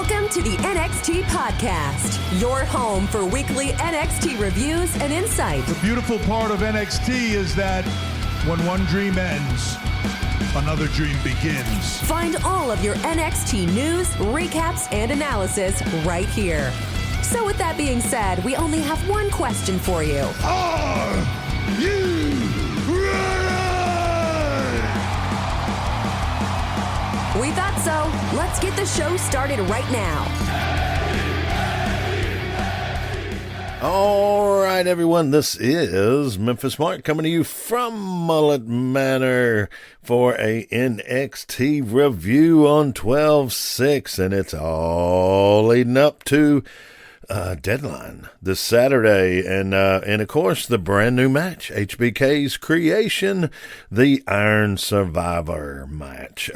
Welcome to the NXT Podcast, your home for weekly NXT reviews and insight. The beautiful part of NXT is that when one dream ends, another dream begins. Find all of your NXT news, recaps, and analysis right here. So with that being said, we only have one question for you. Are you ready? We thought so. Let's get the show started right now. All right, everyone, this is Memphis Mark coming to you from Mullet Manor for a NXT review on 12/6, and it's all leading up to Deadline this Saturday, and of course the brand new match, HBK's creation, the Iron Survivor match.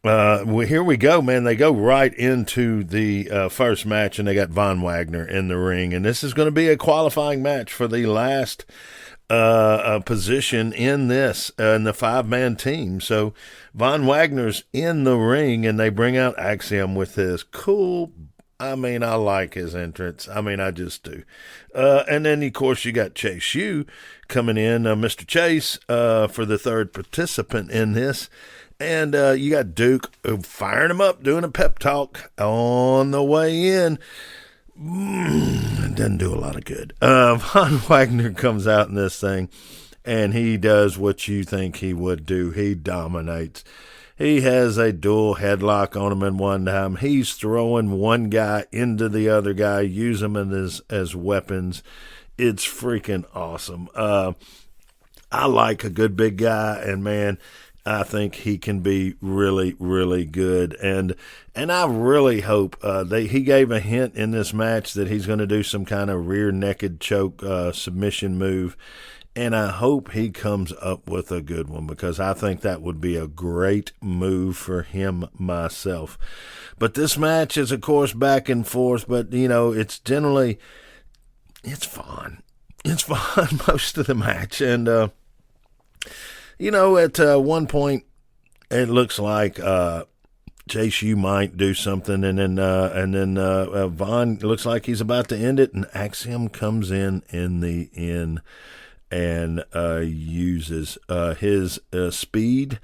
Here we go, man. They go right into the first match, and they got Von Wagner in the ring, and this is going to be a qualifying match for the last position in this in the 5-man team. So Von Wagner's in the ring, and they bring out Axiom with his cool. I like his entrance. I just do. And then, of course, you got Chase U coming in, Mr. Chase, for the third participant in this. And you got Duke firing him up, doing a pep talk on the way in. Doesn't do a lot of good. Von Wagner comes out in this thing, and he does what you think he would do. He dominates. He has a dual headlock on him in one time. He's throwing one guy into the other guy, use them as weapons. It's freaking awesome. I like a good big guy, and man, I think he can be really, really good. And I really hope he gave a hint in this match that he's going to do some kind of rear naked choke submission move. And I hope he comes up with a good one, because I think that would be a great move for him myself. But this match is, of course, back and forth, but, it's generally, it's fun. It's fun most of the match. And, at one point, it looks like Chase U might do something, and then Von looks like he's about to end it, and Axiom comes in the end and uses his speed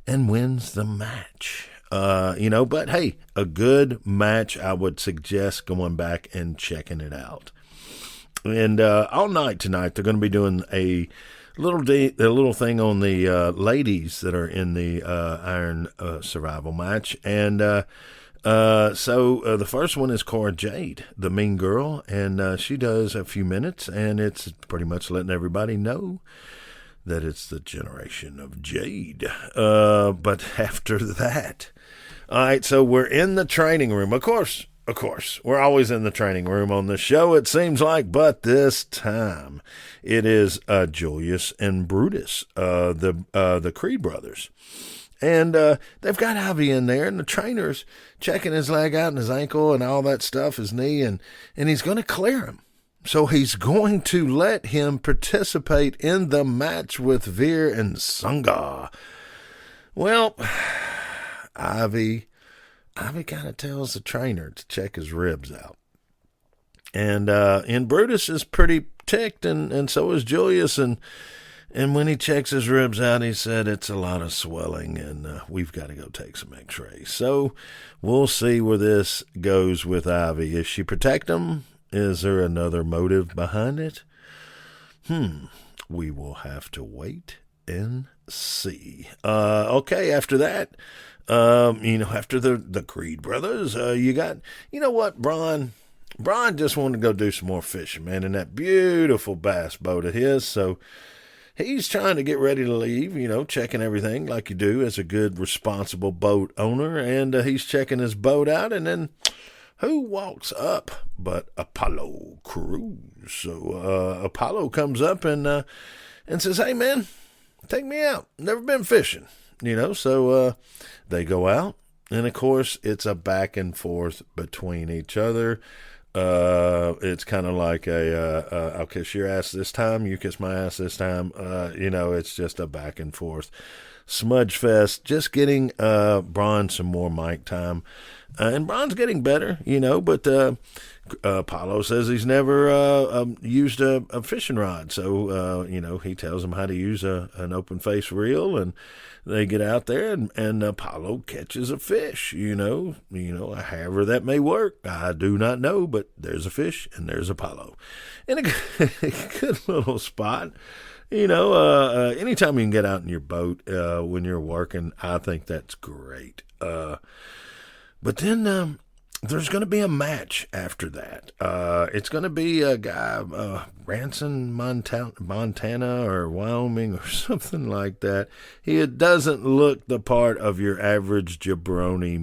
and wins the match. But hey, a good match. I would suggest going back and checking it out. And all night tonight, they're going to be doing a little thing on the ladies that are in the Iron Survival match. And so the first one is Cora Jade, the mean girl, and she does a few minutes, and it's pretty much letting everybody know that it's the generation of Jade. But after that, all right, so we're in the training room. Of course, we're always in the training room on the show, it seems like, but this time it is Julius and Brutus, the Creed brothers. And they've got Ivy in there, and the trainer's checking his leg out and his ankle and all that stuff, his knee, and he's going to clear him. So he's going to let him participate in the match with Veer and Sangha. Well, Ivy kind of tells the trainer to check his ribs out. And Brutus is pretty ticked, and so is Julius, and when he checks his ribs out, he said it's a lot of swelling, and we've got to go take some x-rays. So we'll see where this goes with Ivy. Is she protect him? Is there another motive behind it? We will have to wait and see. Okay, after that, after the Creed brothers, you got, what, Braun just wanted to go do some more fishing, man, in that beautiful bass boat of his, so he's trying to get ready to leave, checking everything like you do as a good, responsible boat owner. And he's checking his boat out, and then who walks up but Apollo Crews? So Apollo comes up and says, "Hey, man, take me out. Never been fishing." So they go out, and of course it's a back and forth between each other. It's kind of like I'll kiss your ass this time, you kiss my ass this time. It's just a back and forth smudge fest, just getting Braun some more mic time. And Braun's getting better, but Apollo says he's never used a fishing rod. So, he tells him how to use an open face reel, and they get out there and Apollo catches a fish, however that may work. I do not know, but there's a fish and there's Apollo. And a good little spot. Anytime you can get out in your boat when you're working, I think that's great. But then there's going to be a match after that. It's going to be a guy, Ranson, Montana or Wyoming or something like that. He doesn't look the part of your average jabroni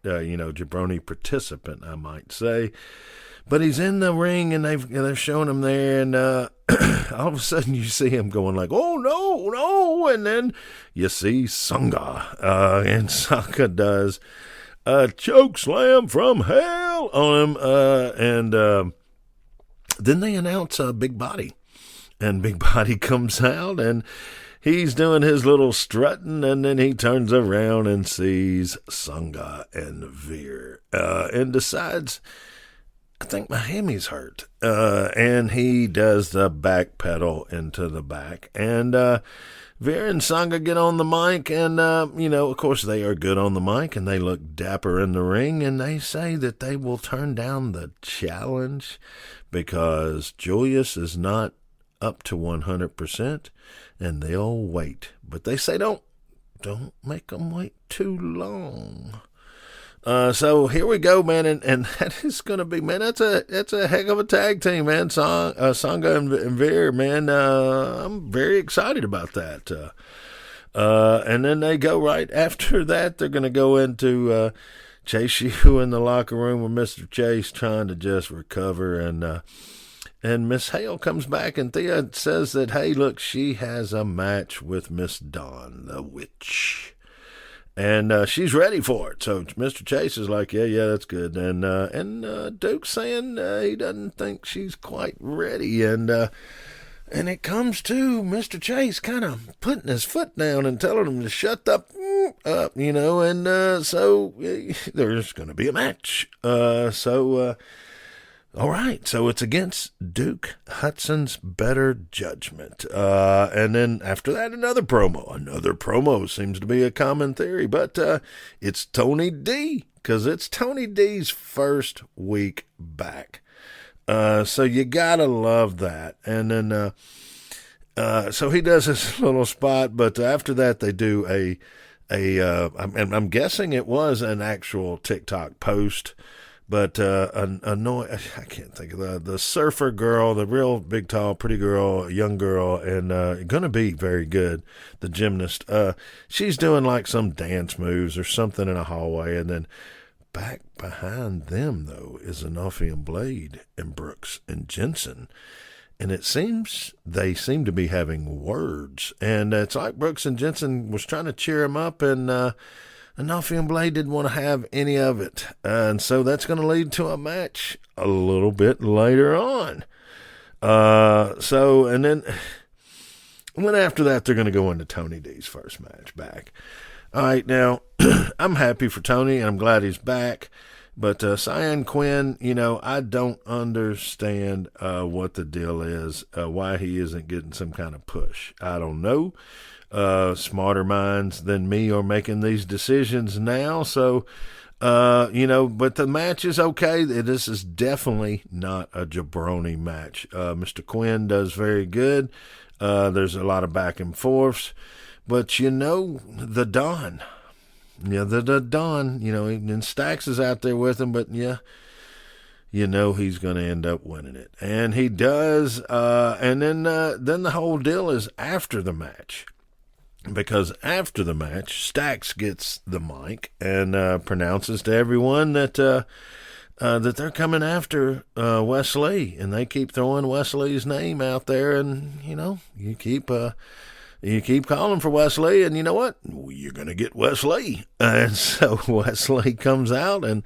jabroni participant, I might say. But he's in the ring, and they're showing him there, and all of a sudden you see him going like, "Oh no!" And then you see Sangha, and Sangha does a choke slam from hell on him, and then they announce Big Body, and Big Body comes out, and he's doing his little strutting, and then he turns around and sees Sangha and Veer, and decides, I think my hammy's hurt, and he does the back pedal into the back, and Veer and Sangha get on the mic, and, of course they are good on the mic, and they look dapper in the ring, and they say that they will turn down the challenge because Julius is not up to 100%, and they'll wait. But they say don't make them wait too long. So here we go, man, and that is going to be, man, that's a heck of a tag team, man. Sangha and Veer, man, I'm very excited about that. And then they go right after that. They're going to go into Chase U in the locker room with Mr. Chase trying to just recover, and Miss Hale comes back, and Thea says that, hey, look, she has a match with Miss Dawn, the witch. And she's ready for it. So Mr. Chase is like, yeah, that's good. And Duke's saying he doesn't think she's quite ready. And it comes to Mr. Chase kind of putting his foot down and telling him to shut up, and so there's going to be a match. All right, so it's against Duke Hudson's better judgment. And then after that, another promo. Another promo seems to be a common theory, but it's Tony D, because it's Tony D's first week back. So you gotta love that. And then, so he does this little spot, but after that, they do I'm guessing it was an actual TikTok post. But I can't think of the surfer girl, the real big, tall, pretty girl, young girl, and going to be very good, the gymnast. She's doing like some dance moves or something in a hallway, and then back behind them, though, is Enofi and Blade and Brooks and Jensen. And it seems they seem to be having words. And it's like Brooks and Jensen was trying to cheer him up, and Enofi and Blade didn't want to have any of it. And so that's going to lead to a match a little bit later on. And then after that, they're going to go into Tony D's first match back. All right, now, I'm happy for Tony, and I'm glad he's back. But Cyan Quinn, I don't understand what the deal is, why he isn't getting some kind of push. I don't know. Smarter minds than me are making these decisions now. So, but the match is okay. This is definitely not a jabroni match. Mr. Quinn does very good. There's a lot of back and forths, but the Don, the Don, and Stax is out there with him, but he's going to end up winning it. And he does. And then the whole deal is after the match. Because after the match, Stax gets the mic and pronounces to everyone that they're coming after Wesley, and they keep throwing Wesley's name out there, and you keep You keep calling for Wesley, and you know what? You're going to get Wesley. And so Wesley comes out, and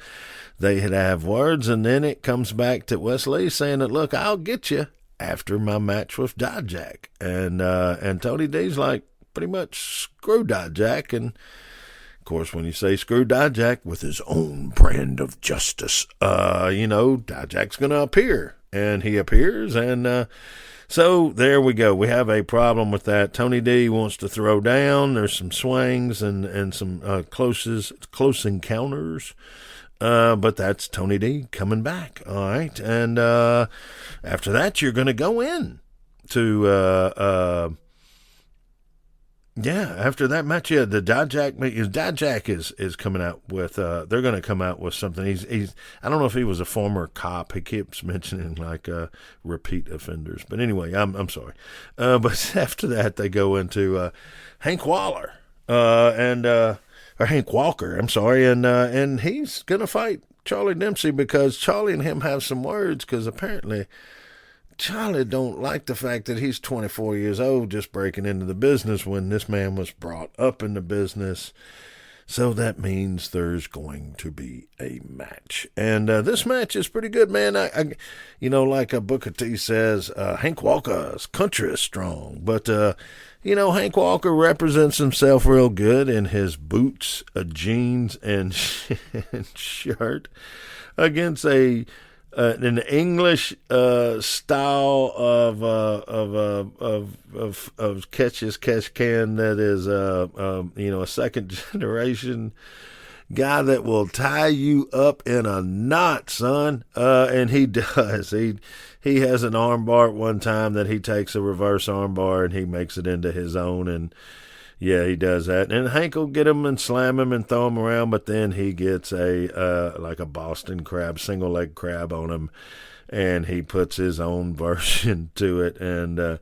they have words, and then it comes back to Wesley saying that, look, I'll get you after my match with Dijak. And Tony D's like, pretty much, screw Dijak. And, of course, when you say screw Dijak with his own brand of justice, Dijak's going to appear. And he appears, and so there we go. We have a problem with that. Tony D wants to throw down. There's some swings and some close encounters. But that's Tony D coming back. All right. And after that, you're going to go in to after that match, the Dijak is coming out with they're going to come out with something. He's I don't know if he was a former cop. He keeps mentioning like repeat offenders, but anyway, I'm sorry. But after that, they go into Hank Waller or Hank Walker. I'm sorry, and he's going to fight Charlie Dempsey because Charlie and him have some words because apparently Charlie don't like the fact that he's 24 years old just breaking into the business when this man was brought up in the business. So that means there's going to be a match. And this match is pretty good, man. I like Booker T says, Hank Walker's country is strong. But, Hank Walker represents himself real good in his boots, jeans, and shirt against an English style of catch can that is a second generation guy that will tie you up in a knot, son. And he does. He has an armbar at one time that he takes a reverse armbar and he makes it into his own, and yeah, he does that. And Hank will get him and slam him and throw him around, but then he gets like a Boston crab, single leg crab on him, and he puts his own version to it. And, the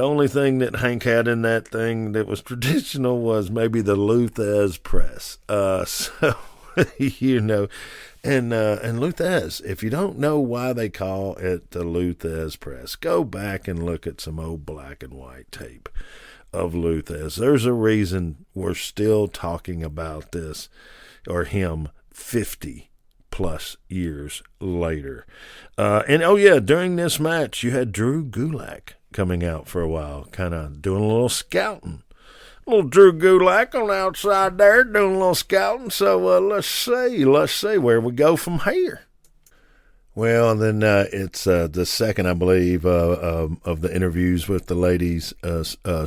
only thing that Hank had in that thing that was traditional was maybe the Luthez press. And Luthez, if you don't know why they call it the Luthez press, go back and look at some old black and white tape of Luthez. There's a reason we're still talking about this or him 50 plus years later. During this match, you had Drew Gulak coming out for a while, kind of doing a little scouting. Little Drew Gulak on the outside there doing a little scouting. So let's see where we go from here. Well, then it's the second, I believe, of the interviews with the ladies'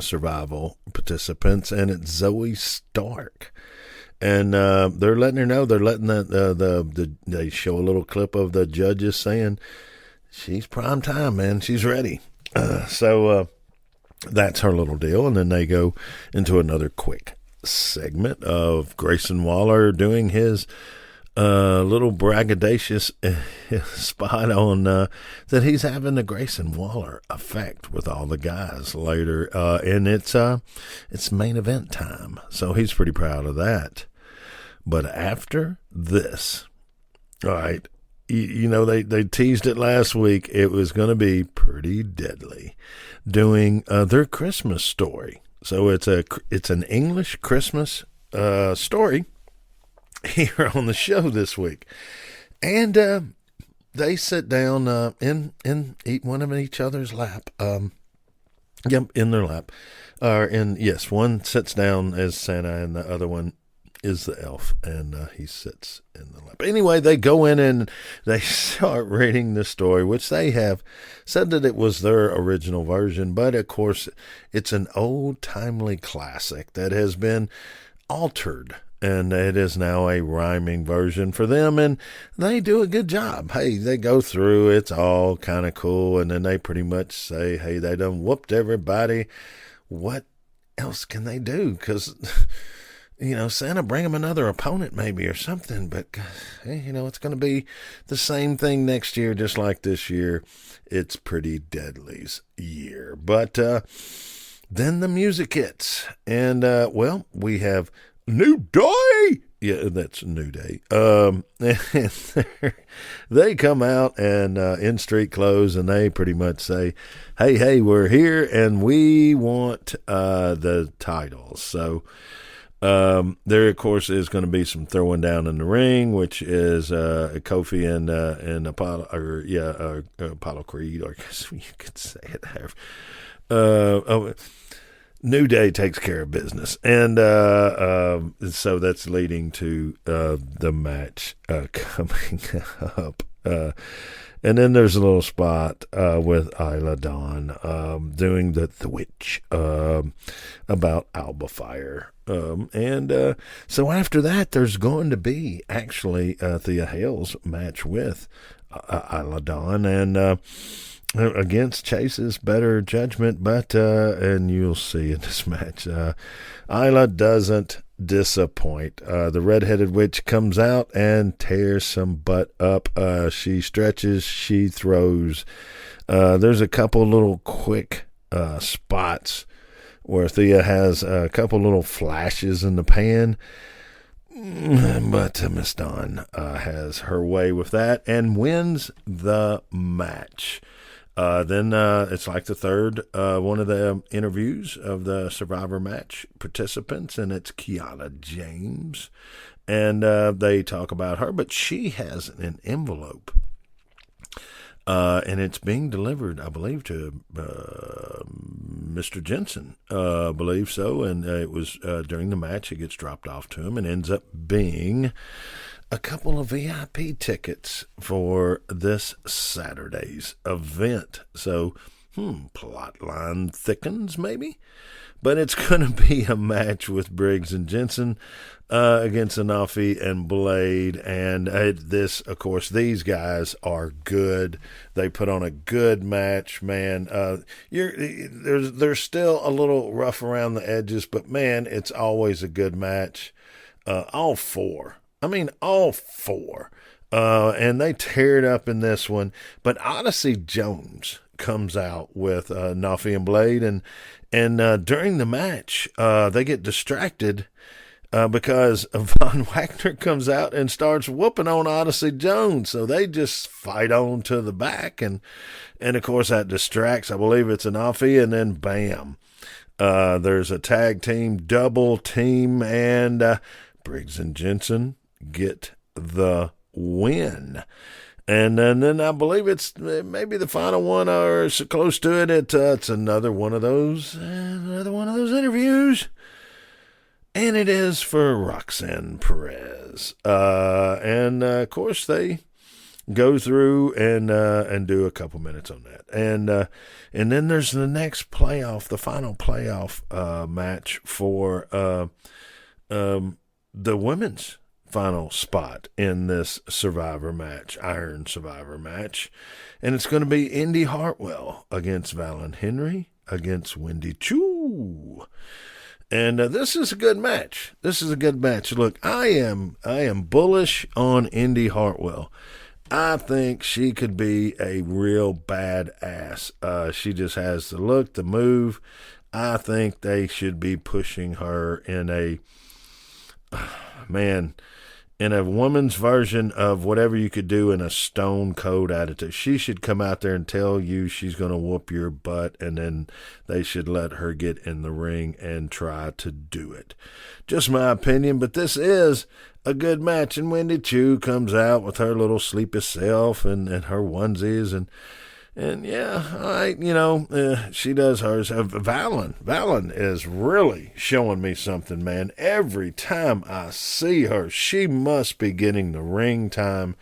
survival participants, and it's Zoe Stark. And they're letting her know. They're letting they show a little clip of the judges saying she's prime time, man. She's ready. That's her little deal. And then they go into another quick segment of Grayson Waller doing his little braggadocious spot on that he's having the Grayson Waller effect with all the guys later. And it's main event time. So he's pretty proud of that. But after this, all right, they teased it last week. It was going to be pretty deadly doing their Christmas story. So it's an English Christmas story here on the show this week. And they sit down and eat one of each other's lap. In their lap. One sits down as Santa and the other one is the elf, and he sits in the lap. Anyway, they go in and they start reading the story, which they have said that it was their original version, but of course it's an old timely classic that has been altered, and it is now a rhyming version for them, and they do a good job. Hey, they go through, it's all kind of cool, and then they pretty much say, hey, they done whooped everybody. What else can they do? Because Santa bring him another opponent maybe or something, but, it's going to be the same thing next year, just like this year. It's Pretty Deadly's year. But then the music hits, and, we have New Day Yeah, that's New Day. And they come out and in street clothes, and they pretty much say, hey, we're here, and we want the titles. So there, of course, is going to be some throwing down in the ring, which is Kofi and Apollo, Apollo Creed, or I guess you could say it there. New Day takes care of business, and so that's leading to the match coming up. And then there's a little spot with Isla Dawn doing the witch about Alba Fire. And so after that, there's going to be actually Thea Hale's match with Isla Dawn and against Chase's better judgment. But, and you'll see in this match, Isla doesn't disappoint. The redheaded witch comes out and tears some butt up. She stretches, she throws. There's a couple little quick spots where Thea has a couple little flashes in the pan, but Miss Dawn has her way with that and wins the match. Then it's like the third one of the interviews of the Survivor match participants, and it's Kiana James. And they talk about her, but she has an envelope. And it's being delivered, I believe, to Mr. Jensen. I believe so. And it was during the match, it gets dropped off to him and ends up being a couple of VIP tickets for this Saturday's event. So, plot line thickens maybe. But it's going to be a match with Briggs and Jensen against Anafi and Blade. And this, of course, these guys are good. They put on a good match, man. They're still a little rough around the edges, but, man, it's always a good match. All four. And they tear it up in this one. But Odyssey Jones comes out with Nafi and Blade, and during the match, they get distracted because Von Wagner comes out and starts whooping on Odyssey Jones. So they just fight on to the back, and of course that distracts, I believe it's Anafi, and then bam, there's a tag team, double team, and Briggs and Jensen get the win. And then I believe it's maybe the final one or so close to it. It's another one of those interviews. And it is for Roxanne Perez. And of course they go through and do a couple minutes on that. And then there's the next playoff, the final playoff match for the women's final spot in this Survivor match, Iron Survivor match. And it's going to be Indy Hartwell against Valen Henry against Wendy Choo. And this is a good match. Look, I am bullish on Indy Hartwell. I think she could be a real badass. She just has the look, the move. I think they should be pushing her in a woman's version of whatever you could do in a Stone Cold attitude. She should come out there and tell you she's going to whoop your butt, and then they should let her get in the ring and try to do it. Just my opinion, but this is a good match, and Wendy Choo comes out with her little sleepy self and her onesies, and yeah, all right, she does hers. Valen is really showing me something, man. Every time I see her, she must be getting the ring time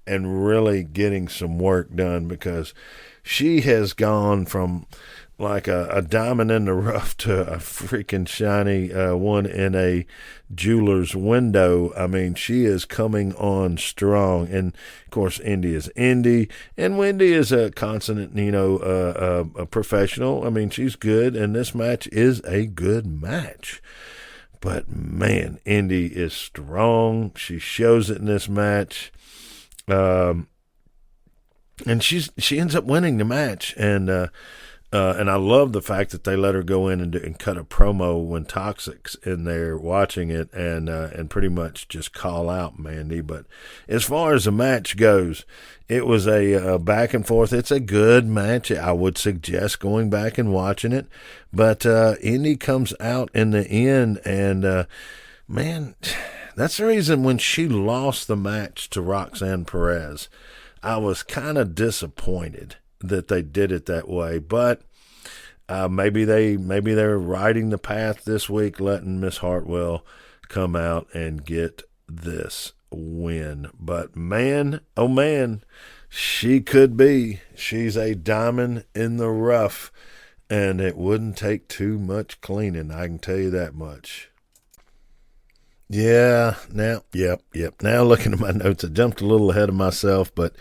and really getting some work done, because she has gone from like a diamond in the rough to a freaking shiny one in a jeweler's window. I mean, she is coming on strong. And, of course, Indy is Indy. And Wendy is a constant, a professional. I mean, she's good. And this match is a good match. But, man, Indy is strong. She shows it in this match. And she ends up winning the match. And And I love the fact that they let her go in and cut a promo when Toxic's in there watching it and pretty much just call out Mandy. But as far as the match goes, it was a back and forth. It's a good match. I would suggest going back and watching it. But Indy comes out in the end, and man, that's the reason when she lost the match to Roxanne Perez, I was kind of disappointed that they did it that way, but maybe they're riding the path this week, letting Miss Hartwell come out and get this win. But man, oh man, she's a diamond in the rough, and it wouldn't take too much cleaning, I can tell you that much. Yeah, now looking at my notes, I jumped a little ahead of myself, but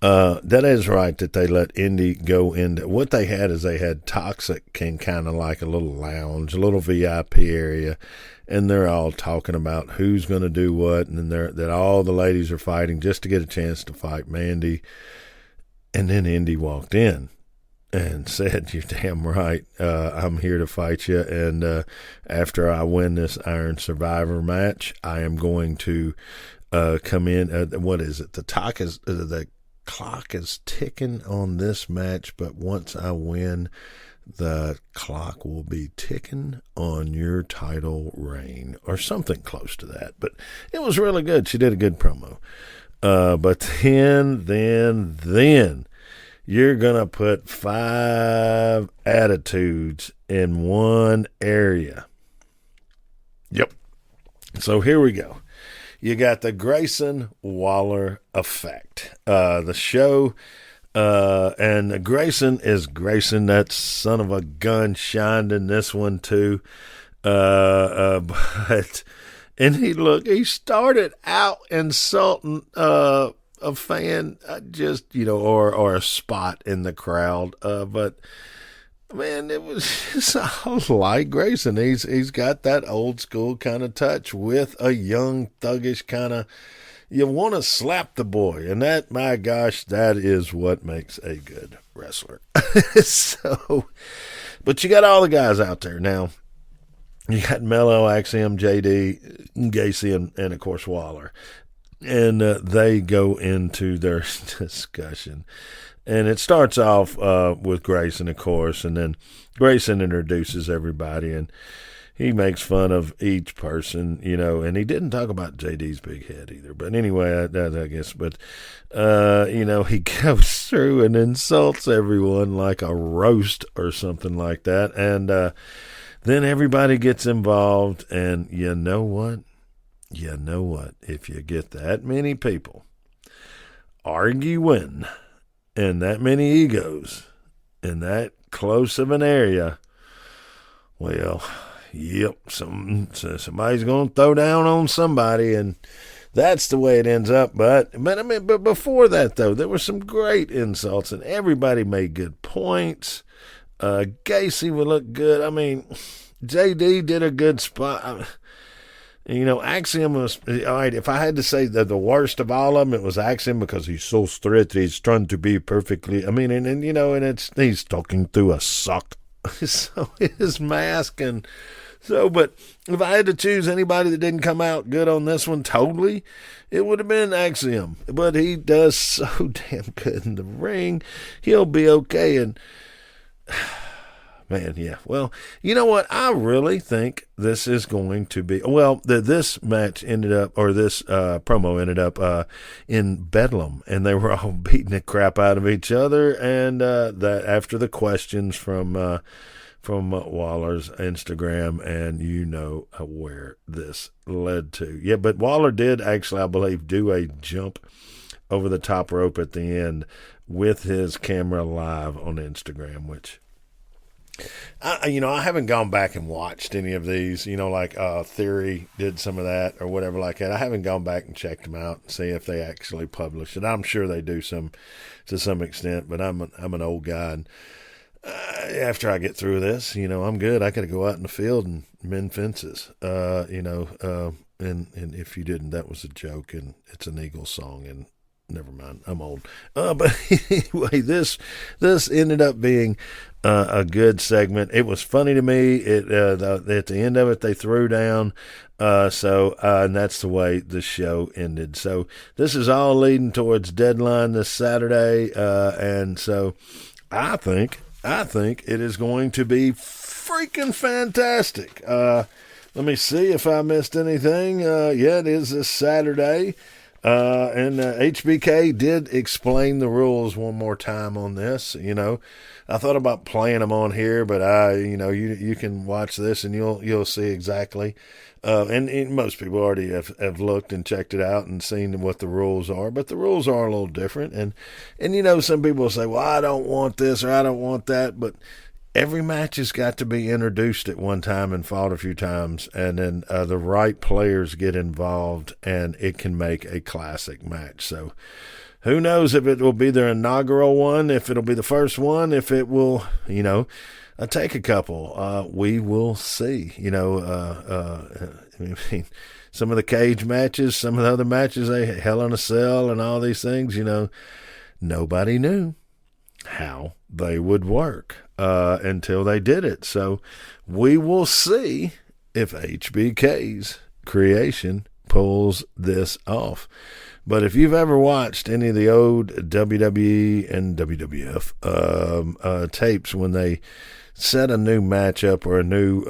that is right that they let Indy go into what they had is they had Toxic in kind of like a little lounge, a little VIP area, and they're all talking about who's going to do what, and then that all the ladies are fighting just to get a chance to fight Mandy. And then Indy walked in and said, "You're damn right. I'm here to fight you. And after I win this Iron Survivor match, I am going to come in. What is it? The clock is ticking on this match, but once I win, the clock will be ticking on your title reign," or something close to that. But it was really good. She did a good promo. But then you're going to put 5 attitudes in one area. Yep. So here we go. You got the Grayson Waller effect. The show, and Grayson is Grayson. That son of a gun shined in this one too. But he started out insulting a fan, or a spot in the crowd. But man, it was just like Grayson. He's got that old school kind of touch with a young thuggish kind of. You want to slap the boy, and that, my gosh, that is what makes a good wrestler. But you got all the guys out there now. You got Mello, Axiom, JD, Gacy, and of course Waller. And they go into their discussion. And it starts off with Grayson, of course, and then Grayson introduces everybody, and he makes fun of each person, and he didn't talk about JD's big head either. But anyway, I guess. But, he goes through and insults everyone like a roast or something like that. And then everybody gets involved, and you know what? If you get that many people arguing and that many egos in that close of an area, well, yep, somebody's going to throw down on somebody, and that's the way it ends up. But before that, though, there were some great insults, and everybody made good points. Gacy would look good. I mean, JD did a good spot. Axiom was, all right, if I had to say that the worst of all of them, it was Axiom because he's so straight. He's trying to be perfectly, he's talking through a sock. So his mask but if I had to choose anybody that didn't come out good on this one totally, it would have been Axiom. But he does so damn good in the ring. He'll be okay. And man, yeah. Well, you know what? I really think this is going to be, this match ended up, or this promo ended up in Bedlam, and they were all beating the crap out of each other. And that after the questions from Waller's Instagram, and where this led to. Yeah, but Waller did actually, I believe, do a jump over the top rope at the end with his camera live on Instagram, which I haven't gone back and watched any of these, like Theory did some of that or whatever like that. I haven't gone back and checked them out and see if they actually publish it. I'm sure they do to some extent, but I'm an old guy, and after I get through this, I'm good. I got to go out in the field and mend fences, and if you didn't, that was a joke, and it's an Eagles song, and never mind. I'm old. But anyway, this ended up being a good segment. It was funny to me. At the end of it, they threw down. And that's the way the show ended. So this is all leading towards Deadline this Saturday. And so I think it is going to be freaking fantastic. Let me see if I missed anything. Yeah, it is this Saturday. And HBK did explain the rules one more time on this. I thought about playing them on here, but you can watch this and you'll see exactly. And most people already have looked and checked it out and seen what the rules are, but the rules are a little different. And some people say, well, I don't want this or I don't want that, but every match has got to be introduced at one time and fought a few times, and then the right players get involved, and it can make a classic match. So who knows if it will be their inaugural one, if it'll be the first one, if it will, take a couple. We will see. Some of the cage matches, some of the other matches, Hell in a Cell and all these things, nobody knew how they would work until they did it. So we will see if HBK's creation pulls this off. But if you've ever watched any of the old WWE and WWF tapes when they set a new matchup or a new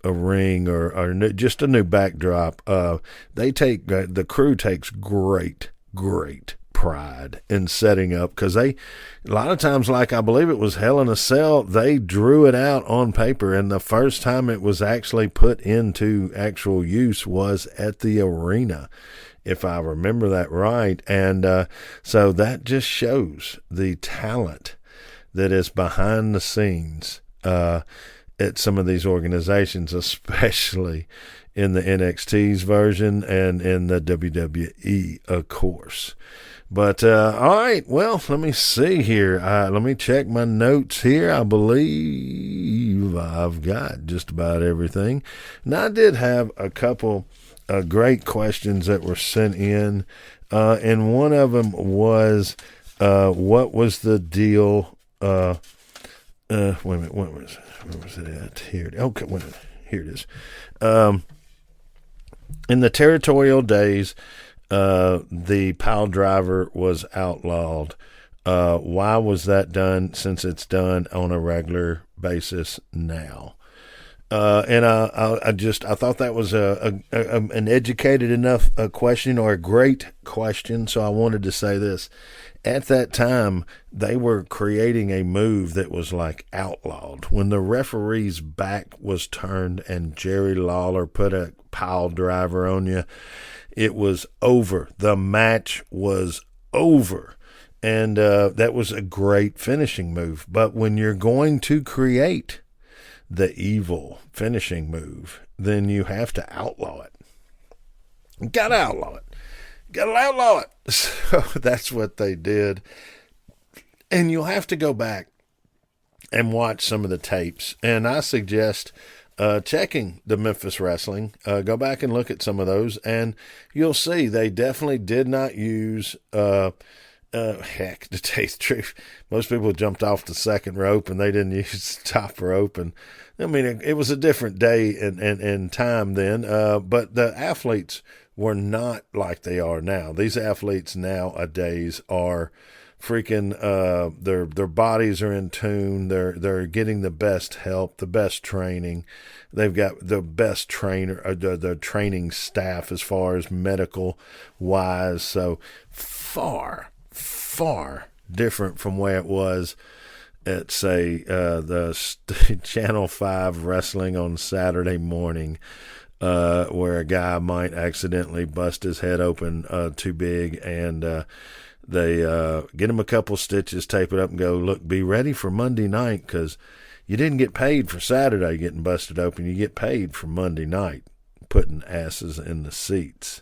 a ring or just a new backdrop, the crew takes great pride in setting up, because a lot of times, like I believe it was Hell in a Cell, they drew it out on paper, and the first time it was actually put into actual use was at the arena, if I remember that right. And so that just shows the talent that is behind the scenes at some of these organizations, especially in the NXT's version and in the WWE, of course. But, all right, well, let me see here. Let me check my notes here. I believe I've got just about everything. And I did have a couple great questions that were sent in, and one of them was, what was the deal? Wait a minute, where was it at? Here, okay, wait a minute. Here it is. In the territorial days, the pile driver was outlawed. Why was that done, since it's done on a regular basis now? And I thought that was an educated enough question, or a great question. So I wanted to say this. At that time, they were creating a move that was like outlawed. When the referee's back was turned and Jerry Lawler put a pile driver on you, it was over. The match was over. And that was a great finishing move. But when you're going to create the evil finishing move, then you have to outlaw it. You gotta outlaw it. Gotta outlaw it. So that's what they did. And you'll have to go back and watch some of the tapes. And I suggest checking the Memphis Wrestling. Go back and look at some of those, and you'll see they definitely did not use heck, to tell you the truth, most people jumped off the second rope and they didn't use the top rope. And I mean, it was a different day and time then, but the athletes were not like they are now. These athletes nowadays are freaking, their bodies are in tune. They're getting the best help, the best training. They've got the best trainer, the training staff as far as medical wise. So far different from where it was at, say, the Channel 5 wrestling on Saturday morning, where a guy might accidentally bust his head open too big, and they get him a couple stitches, tape it up, and go, look, be ready for Monday night, because you didn't get paid for Saturday getting busted open. You get paid for Monday night putting asses in the seats.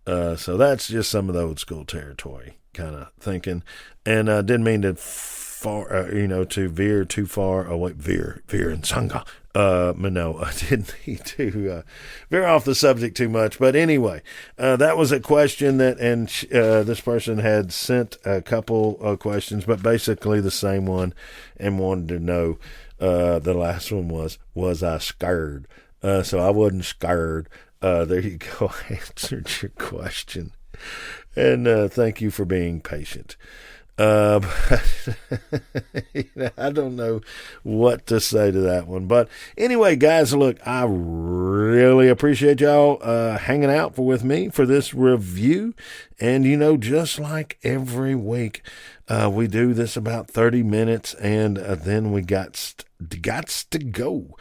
So that's just some of the old school territory kind of thinking. And didn't mean to to veer too far away, veer and sanga But no, I didn't need to veer off the subject too much. But anyway, that was a question that, and this person had sent a couple of questions, but basically the same one, and wanted to know. The last one was I scared? So I wasn't scared. There you go. I answered your question. And thank you for being patient. I don't know what to say to that one. But anyway, guys, look, I really appreciate y'all hanging out with me for this review. And, just like every week, we do this about 30 minutes, and then we gots to go.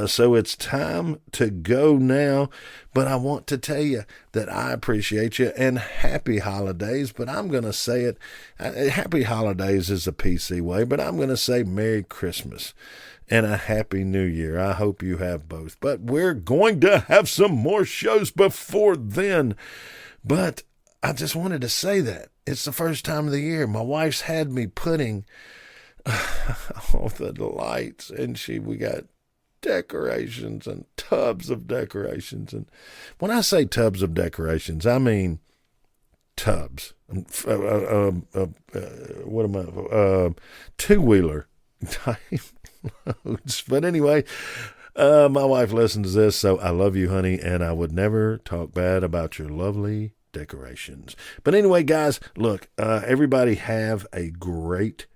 So it's time to go now. But I want to tell you that I appreciate you, and happy holidays. But I'm going to say it, happy holidays is a PC way, but I'm going to say Merry Christmas and a Happy New Year. I hope you have both. But we're going to have some more shows before then. But I just wanted to say that. It's the first time of the year. My wife's had me putting all the lights, and we got decorations and tubs of decorations. And when I say tubs of decorations, I mean tubs. What am I? Two-wheeler type loads. But anyway, my wife listens to this, so I love you, honey, and I would never talk bad about your lovely decorations. But anyway, guys, look, everybody have a great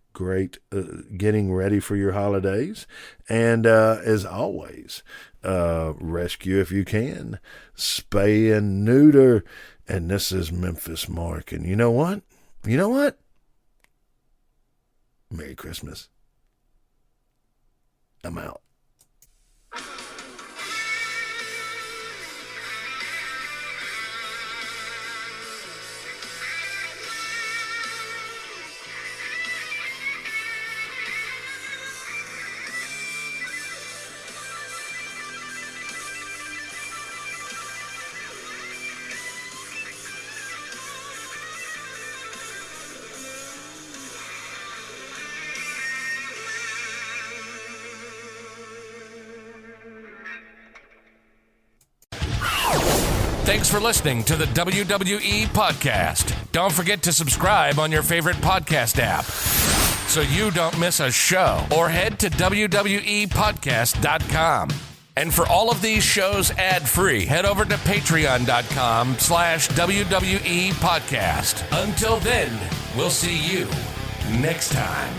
getting ready for your holidays. And as always, rescue if you can, spay and neuter. And this is Memphis Mark. And you know what? Merry Christmas. I'm out. Thanks for listening to the WWE Podcast. Don't forget to subscribe on your favorite podcast app so you don't miss a show, or head to WWEpodcast.com. And for all of these shows ad-free, head over to patreon.com/WWE Podcast. Until then, we'll see you next time.